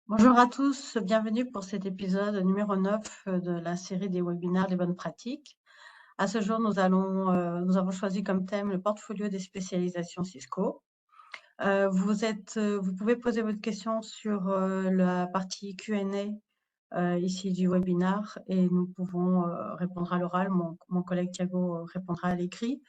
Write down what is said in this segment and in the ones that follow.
Bonjour à tous, bienvenue pour cet épisode numéro 9 de la série des webinaires des bonnes pratiques. À ce jour, nous avons choisi comme thème le portfolio des spécialisations Cisco. Vous pouvez poser votre question sur la partie Q&A ici du webinaire et nous pouvons répondre à l'oral. Mon collègue Thiago répondra à l'écrit.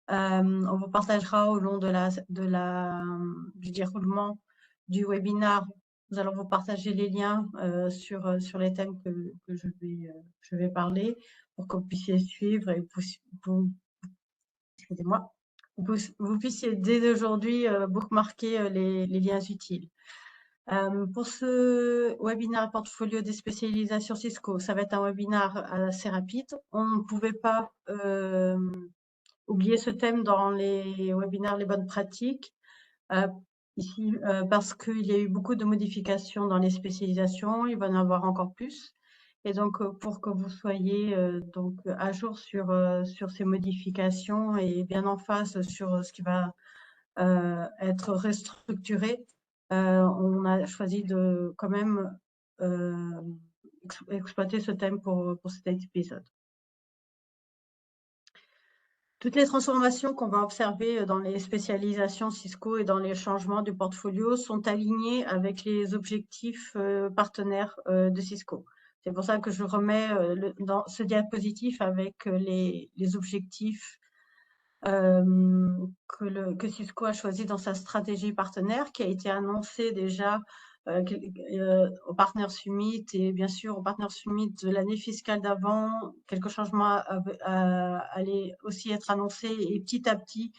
On vous partagera au long du déroulement du webinaire. Nous allons vous partager les liens sur les thèmes que je vais parler pour que vous puissiez suivre et excusez-moi, vous puissiez dès aujourd'hui bookmarker les liens utiles. Pour ce webinaire portfolio des spécialisations Cisco, ça va être un webinaire assez rapide. On ne pouvait pas oublier ce thème dans les webinaires les bonnes pratiques ici parce qu'il y a eu beaucoup de modifications dans les spécialisations, il va y en avoir encore plus. Et donc pour que vous soyez donc à jour sur ces modifications et bien en phase sur ce qui va être restructuré, on a choisi de quand même exploiter ce thème pour cet épisode. Toutes les transformations qu'on va observer dans les spécialisations Cisco et dans les changements du portfolio sont alignées avec les objectifs partenaires de Cisco. C'est pour ça que je remets dans ce diapositif avec les objectifs que Cisco a choisi dans sa stratégie partenaire qui a été annoncée déjà au Partner Summit et bien sûr au Partner Summit de l'année fiscale d'avant. Quelques changements allaient aussi être annoncés et petit à petit,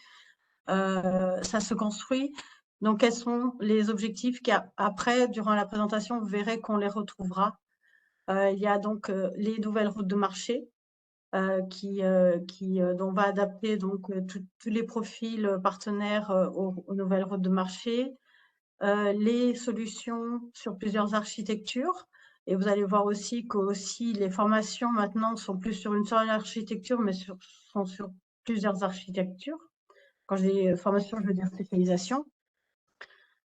ça se construit. Donc, quels sont les objectifs qu'après, durant la présentation, vous verrez qu'on les retrouvera. Il y a donc les nouvelles routes de marché dont on va adapter donc tous les profils partenaires aux nouvelles routes de marché. Les solutions sur plusieurs architectures. Et vous allez voir aussi que les formations maintenant sont plus sur une seule architecture, mais sont sur plusieurs architectures. Quand je dis formation, je veux dire spécialisation.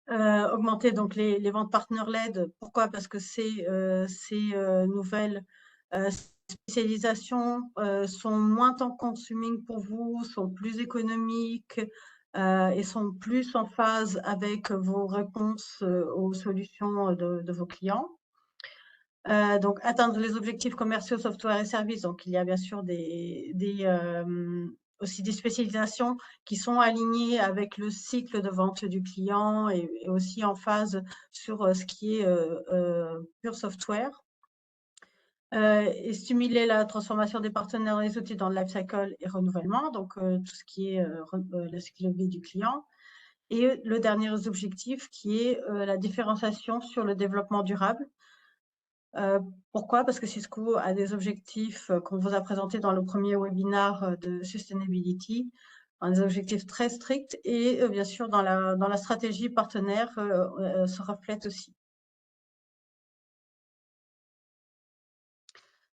Augmenter donc les ventes partner-led. Pourquoi? Parce que ces nouvelles spécialisations sont moins temps consuming pour vous, sont plus économiques et sont plus en phase avec vos réponses aux solutions de vos clients. Donc, atteindre les objectifs commerciaux, software et services. Donc, il y a bien sûr aussi des spécialisations qui sont alignées avec le cycle de vente du client et aussi en phase sur ce qui est pure software. Et stimuler la transformation des partenaires et des outils dans le lifecycle et renouvellement, donc tout ce qui est le cycle de vie du client. Et le dernier objectif qui est la différenciation sur le développement durable. Pourquoi? Parce que Cisco a des objectifs qu'on vous a présentés dans le premier webinaire de Sustainability, des objectifs très stricts et bien sûr dans la stratégie partenaire se reflète aussi.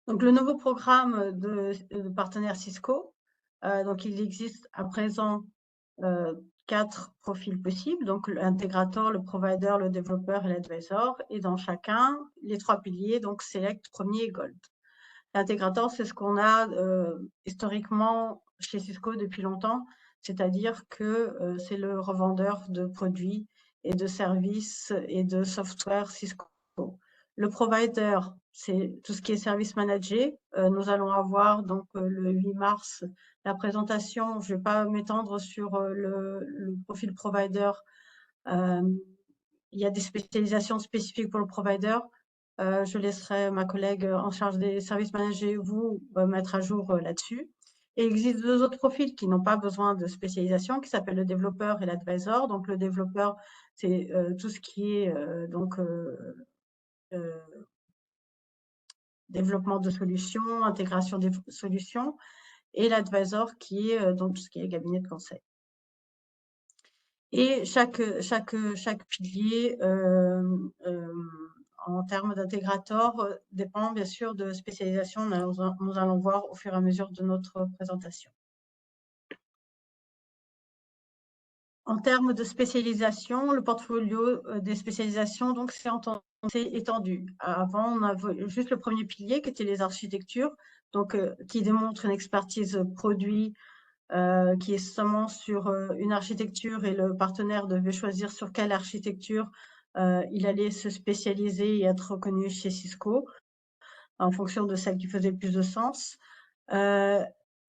Donc le nouveau programme de partenaire Cisco, donc il existe à présent 4 profils possibles, donc l'intégrateur, le provider, le développeur et l'advisor, et dans chacun, les 3 piliers, donc Select, Premier et Gold. L'intégrateur, c'est ce qu'on a historiquement chez Cisco depuis longtemps, c'est-à-dire que c'est le revendeur de produits et de services et de software Cisco. Le provider, c'est tout ce qui est service managé. Nous allons avoir donc le 8 mars la présentation. Je ne vais pas m'étendre sur le profil provider. Il y a des spécialisations spécifiques pour le provider. Je laisserai ma collègue en charge des services managés vous mettre à jour là-dessus. Et il existe 2 autres profils qui n'ont pas besoin de spécialisation, qui s'appellent le développeur et l'advisor. Donc, le développeur, c'est tout ce qui est développement de solutions, intégration des solutions, et l'advisor qui est donc tout ce qui est cabinet de conseil. Et chaque pilier en termes d'intégrateur dépend bien sûr de spécialisation. Nous allons voir au fur et à mesure de notre présentation. En termes de spécialisation, le portfolio des spécialisations, donc c'est entendu s'est étendu. Avant, on avait juste le premier pilier qui était les architectures, donc qui démontre une expertise produit qui est seulement sur une architecture et le partenaire devait choisir sur quelle architecture il allait se spécialiser et être reconnu chez Cisco en fonction de celle qui faisait le plus de sens.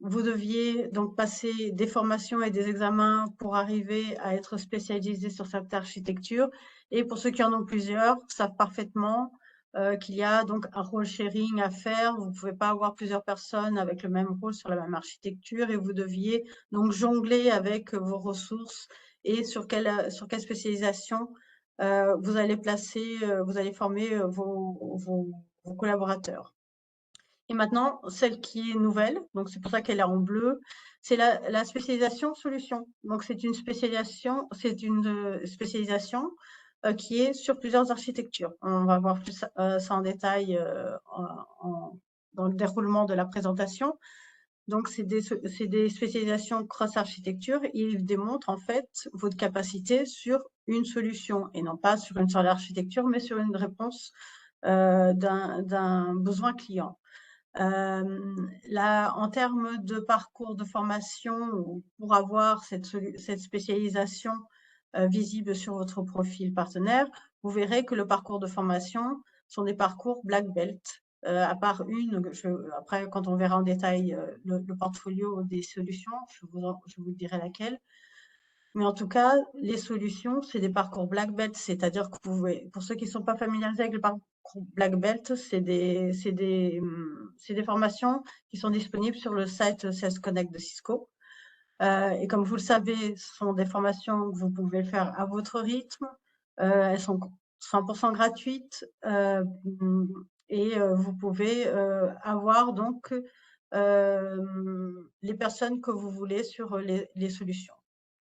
Vous deviez donc passer des formations et des examens pour arriver à être spécialisé sur cette architecture. Et pour ceux qui en ont plusieurs, savent parfaitement qu'il y a donc un role sharing à faire. Vous ne pouvez pas avoir plusieurs personnes avec le même rôle sur la même architecture et vous deviez donc jongler avec vos ressources et sur quelle spécialisation vous allez placer, vous allez former vos collaborateurs. Et maintenant, celle qui est nouvelle, donc c'est pour ça qu'elle est en bleu, c'est la spécialisation solution. Donc c'est une spécialisation qui est sur plusieurs architectures. On va voir plus ça en détail dans le déroulement de la présentation. Donc c'est des spécialisations cross-architecture. Ils démontrent en fait votre capacité sur une solution et non pas sur une seule architecture, mais sur une réponse d'un besoin client. En termes de parcours de formation, pour avoir cette spécialisation visible sur votre profil partenaire, vous verrez que le parcours de formation sont des parcours Black Belt, à part une, après quand on verra en détail le portfolio des solutions, je vous dirai laquelle. Mais en tout cas, les solutions, c'est des parcours Black Belt, c'est-à-dire que vous pouvez, pour ceux qui ne sont pas familiarisés avec le parcours Black Belt, c'est des formations qui sont disponibles sur le site Sales Connect de Cisco. Et comme vous le savez, ce sont des formations que vous pouvez faire à votre rythme. Elles sont 100% gratuites et vous pouvez avoir donc les personnes que vous voulez sur les solutions.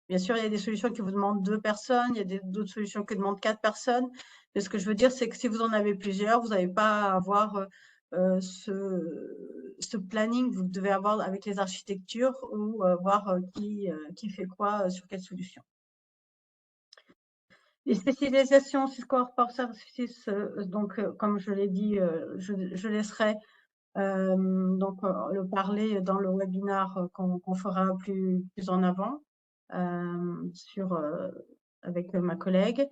Bien sûr, il y a des solutions qui vous demandent 2 personnes, il y a d'autres solutions qui demandent 4 personnes. Mais ce que je veux dire, c'est que si vous en avez plusieurs, vous n'allez pas avoir ce planning que vous devez avoir avec les architectures ou voir qui fait quoi sur quelle solution. Les spécialisations Cisco Core Services, donc comme je l'ai dit, je laisserai donc le parler dans le webinaire qu'on fera plus en avant avec ma collègue.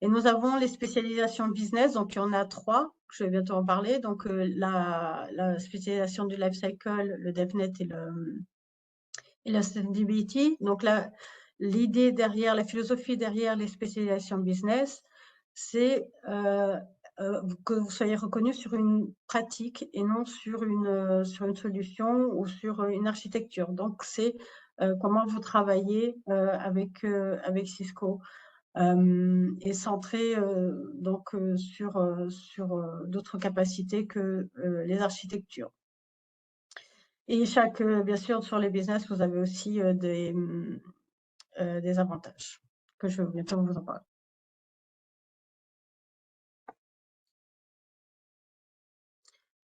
Et nous avons les spécialisations business, donc il y en a 3, je vais bientôt en parler. Donc la spécialisation du life cycle, le DevNet et la sustainability. Donc l'idée derrière, la philosophie derrière les spécialisations business, c'est que vous soyez reconnu sur une pratique et non sur une solution ou sur une architecture. Donc, c'est comment vous travaillez avec Cisco et centré donc sur d'autres capacités que les architectures. Et bien sûr, sur les business, vous avez aussi des avantages que je vais bientôt vous en parler.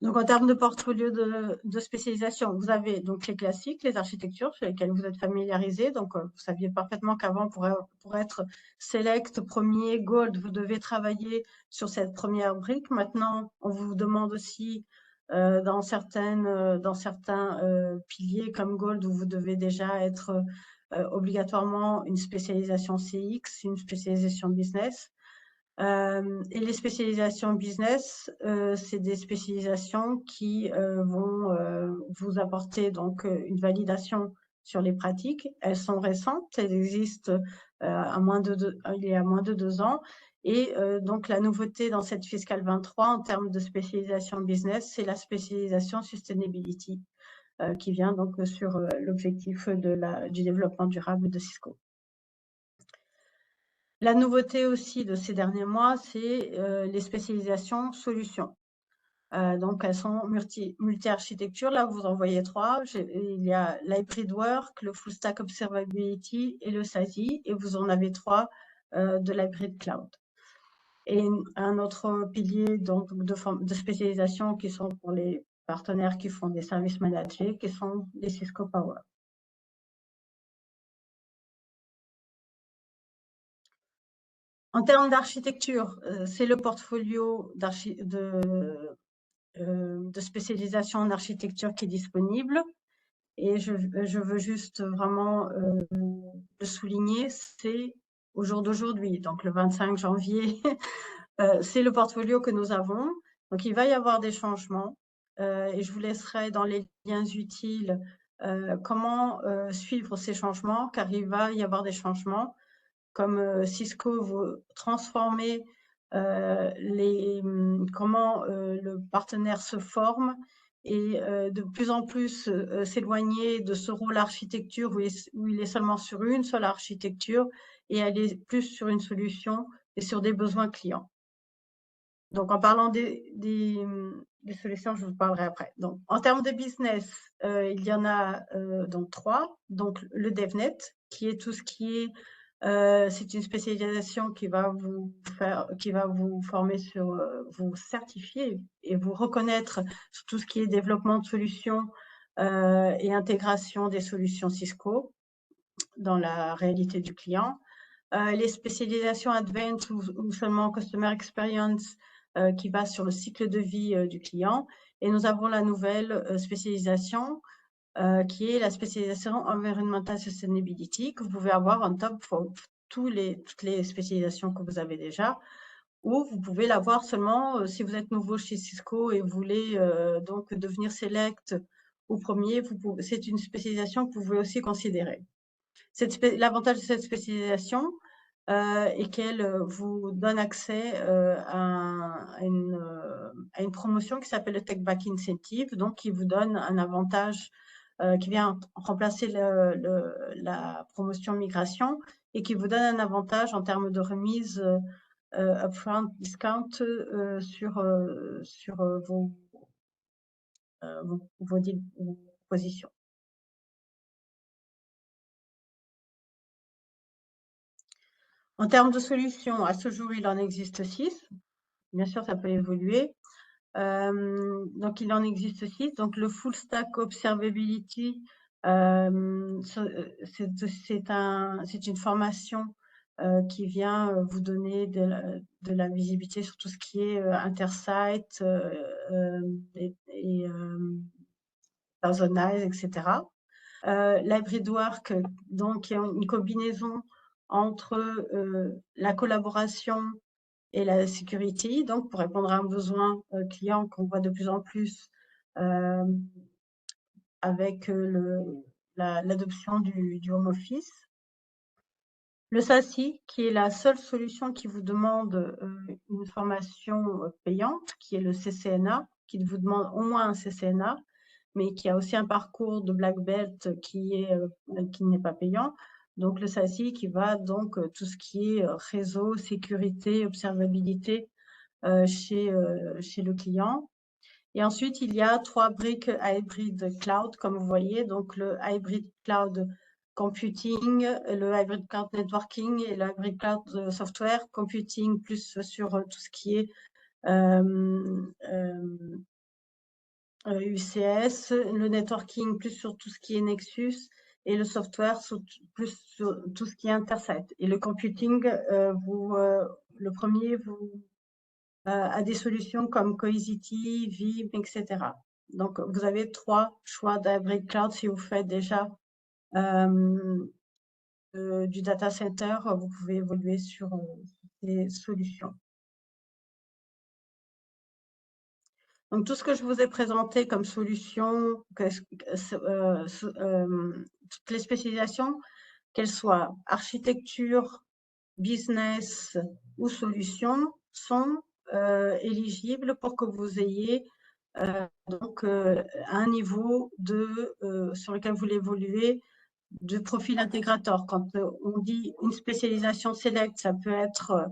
Donc, en termes de portfolio de spécialisation, vous avez donc les classiques, les architectures sur lesquelles vous êtes familiarisés. Donc, vous saviez parfaitement qu'avant, pour être select, premier, gold, vous devez travailler sur cette première brique. Maintenant, on vous demande aussi dans certains piliers comme gold, où vous devez déjà être obligatoirement une spécialisation CX, une spécialisation business. Et les spécialisations business, c'est des spécialisations qui vont vous apporter donc une validation sur les pratiques. Elles sont récentes, elles existent il y a moins de 2 ans. Et donc la nouveauté dans cette fiscale 23 en termes de spécialisation business, c'est la spécialisation sustainability qui vient donc sur l'objectif du développement durable de Cisco. La nouveauté aussi de ces derniers mois, c'est les spécialisations solutions. Donc, elles sont multi-architecture. Là, vous en voyez 3. Il y a l'hybrid work, le full stack observability et le SASI. Et vous en avez 3 de l'hybrid cloud. Et un autre pilier donc, de spécialisation qui sont pour les partenaires qui font des services managés, qui sont les Cisco Power. En termes d'architecture, c'est le portfolio de spécialisation en architecture qui est disponible. Et je veux juste vraiment le souligner, c'est au jour d'aujourd'hui, donc le 25 janvier, c'est le portfolio que nous avons. Donc, il va y avoir des changements et je vous laisserai dans les liens utiles comment suivre ces changements, car il va y avoir des changements. Comme Cisco vous transformer comment le partenaire se forme et de plus en plus s'éloigner de ce rôle architecture où il est seulement sur une seule architecture et aller plus sur une solution et sur des besoins clients. Donc, en parlant des solutions, je vous parlerai après. Donc, en termes de business, il y en a donc 3. Donc, le DevNet, qui est tout ce qui est c'est une spécialisation qui va vous former sur, vous certifier et vous reconnaître sur tout ce qui est développement de solutions et intégration des solutions Cisco dans la réalité du client. Les spécialisations Advanced ou seulement Customer Experience qui va sur le cycle de vie du client. Et nous avons la nouvelle spécialisation qui est la spécialisation Environmental Sustainability, que vous pouvez avoir en top pour toutes les spécialisations que vous avez déjà, ou vous pouvez l'avoir seulement si vous êtes nouveau chez Cisco et vous voulez donc devenir select ou premier, c'est une spécialisation que vous pouvez aussi considérer. L'avantage de cette spécialisation est qu'elle vous donne accès à une promotion qui s'appelle le Tech Back Incentive, donc qui vous donne un avantage qui vient remplacer la promotion migration et qui vous donne un avantage en termes de remise upfront discount sur vos positions. En termes de solutions, à ce jour, il en existe 6. Bien sûr, ça peut évoluer. Donc, il en existe 6. Donc, le Full Stack Observability, c'est une formation qui vient vous donner de la visibilité sur tout ce qui est intersite et personnalize, etc. L'hybrid work, donc, est une combinaison entre la collaboration et la sécurité, donc pour répondre à un besoin client qu'on voit de plus en plus avec l'adoption du home office. Le SASI, qui est la seule solution qui vous demande une formation payante, qui est le CCNA, qui vous demande au moins un CCNA, mais qui a aussi un parcours de Black Belt qui n'est pas payant. Donc, le SASI qui va donc tout ce qui est réseau, sécurité, observabilité chez le client. Et ensuite, il y a 3 briques hybrid cloud, comme vous voyez. Donc, le hybrid cloud computing, le hybrid cloud networking et le hybrid cloud software computing, plus sur tout ce qui est UCS, le networking plus sur tout ce qui est Nexus et le software plus sur tout ce qui est Intersite. Et le computing, le premier a des solutions comme Cohesity, Veeam, etc. Donc, vous avez 3 choix d'hybrid cloud si vous faites déjà du data center, vous pouvez évoluer sur ces solutions. Donc, tout ce que je vous ai présenté comme solution, toutes les spécialisations, qu'elles soient architecture, business ou solution, sont éligibles pour que vous ayez donc un niveau sur lequel vous voulez évoluer de profil intégrateur. Quand on dit une spécialisation select, ça peut être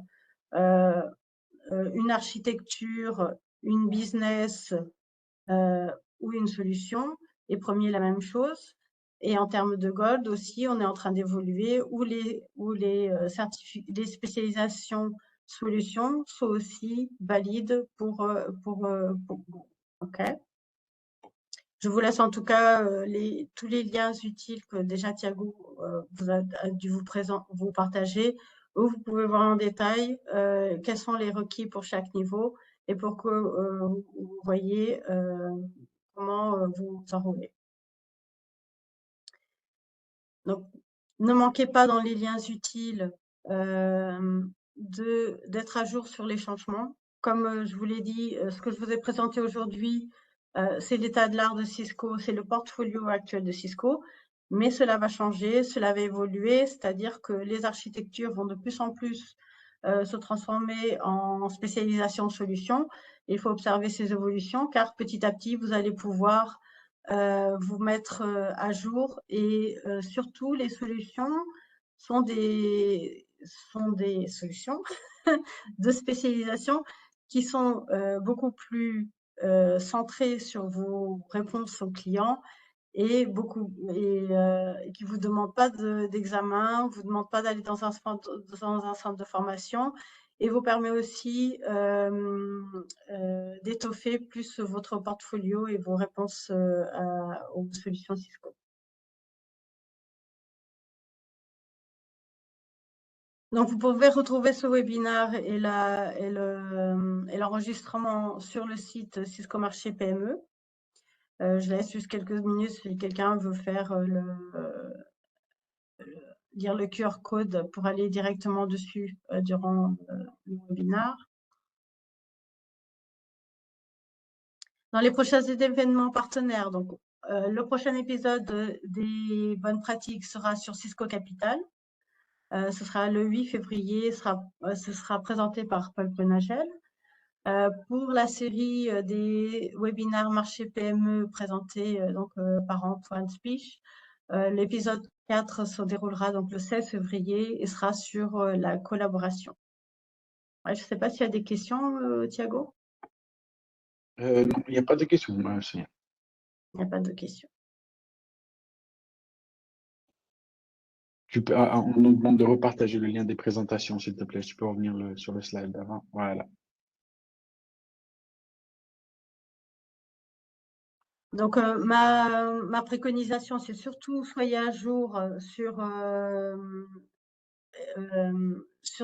une architecture, une business ou une solution. Et premier, la même chose. Et en termes de gold aussi, on est en train d'évoluer où les spécialisations solutions sont aussi valides pour OK. Je vous laisse en tout cas tous les liens utiles que déjà Thiago vous a dû vous partager où vous pouvez voir en détail quels sont les requis pour chaque niveau et pour que vous voyez comment vous enrôler. Donc, ne manquez pas dans les liens utiles d'être à jour sur les changements. Comme je vous l'ai dit, ce que je vous ai présenté aujourd'hui, c'est l'état de l'art de Cisco, c'est le portfolio actuel de Cisco, mais cela va changer, cela va évoluer, c'est-à-dire que les architectures vont de plus en plus se transformer en spécialisation solutions. Il faut observer ces évolutions car petit à petit, vous allez pouvoir vous mettre à jour et surtout les solutions sont des solutions de spécialisation qui sont beaucoup plus centrées sur vos réponses aux clients et qui vous demandent pas d'examen, vous demandent pas d'aller dans un centre de formation et vous permet aussi d'étoffer plus votre portfolio et vos réponses aux solutions Cisco. Donc, vous pouvez retrouver ce webinaire et l'enregistrement sur le site Cisco Marché PME. Je laisse juste quelques minutes si quelqu'un veut faire lire le QR code pour aller directement dessus durant le webinaire. Dans les prochains événements partenaires, donc le prochain épisode des bonnes pratiques sera sur Cisco Capital. Ce sera le 8 février, ce sera présenté par Paul Penagel. Pour la série des webinaires marché PME présentés par Antoine Spich, l'épisode 4 se déroulera donc le 16 février et sera sur la collaboration. Ouais, je ne sais pas s'il y a des questions, Thiago. Non, il n'y a pas de questions. Il n'y a pas de questions. On nous demande de repartager le lien des présentations, s'il te plaît. Tu peux revenir sur le slide d'avant. Voilà. Donc, ma préconisation, c'est surtout soyez à jour sur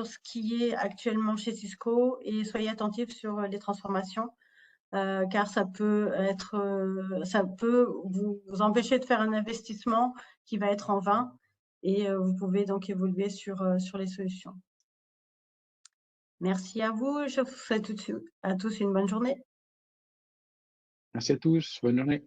ce qui est actuellement chez Cisco et soyez attentifs sur les transformations car ça peut vous empêcher de faire un investissement qui va être en vain et vous pouvez donc évoluer sur les solutions. Merci à vous. Je vous souhaite à tous une bonne journée. Merci à tous. Bonne journée.